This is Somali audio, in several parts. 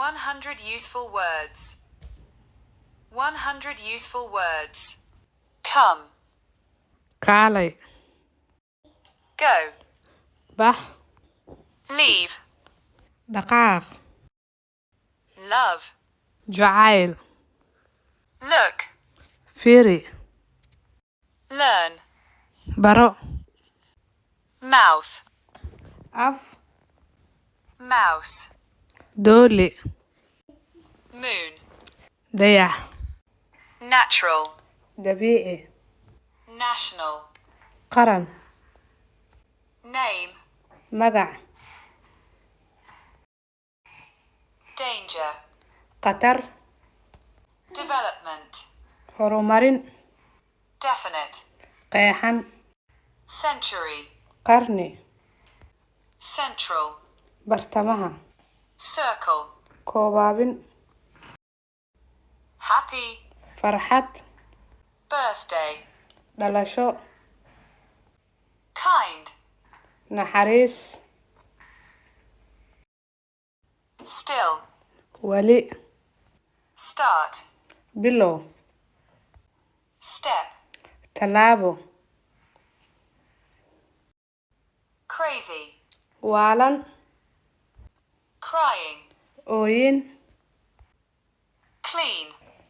100 useful words. 100 useful words. Come. kaalay, Go. bax, Leave. dhaqaaq, Love. jacayl, Look. fiiri, Learn. baro, Mouth. af, Mouse. doole, Moon. dayax, Natural. dabiici, National. qaran, Name. magac, Danger. khatar, Development. horumarin, Definite. qeexan, Century. qarni, Central. bartamaha, Circle. koobaabin, Happy. farxad, Birthday. dhalasho, Kind. naxariis, Still. weli, Start. bilow, Step. tallaabo, Crazy. waalan, Crying. ooyin, Clean.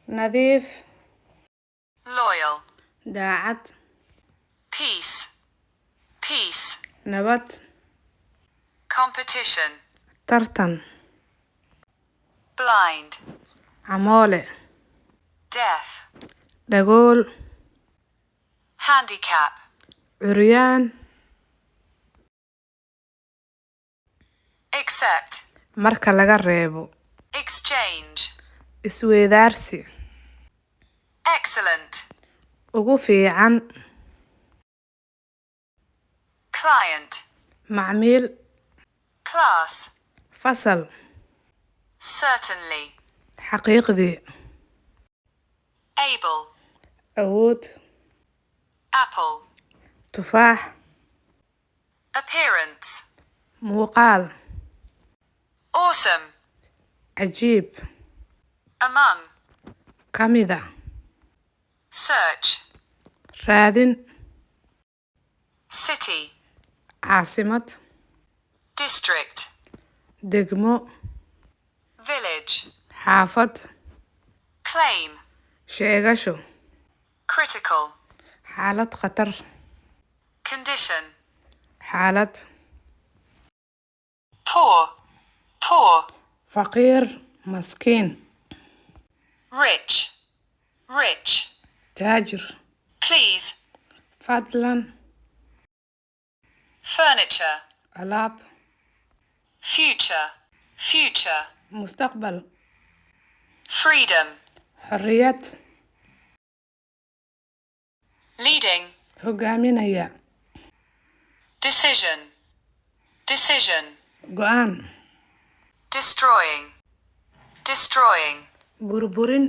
nadiif, Loyal. daacad, Peace. Peace. nabad, Competition. tartan, Blind. camoole, Deaf. dhagool, Handicap. curyaan, Accept. marka laga reebo, Exchange. isweydaarsi, Excellent. ugu fiican, Client. macmiil, Class. fasal, Certainly. xaqiiqdii, Able. awood, Apple. tufaax, Appearance. muuqaal, Awesome. cajiib, Among. ka mida, Search. raadin, City. caasimad, District. degmo, Village. xaafad, Claim. sheegasho, Critical. xaalad khatar, Condition. xaalad, Poor. Poor. faqiir, maskiin, Rich. Rich. taajir, Please. fadlan, Furniture. alaab, Future. Future. mustaqbal, Freedom. xorriyad, Leading. hogaaminaya, Decision. Decision. go'aan, Destroying. Destroying. burburin,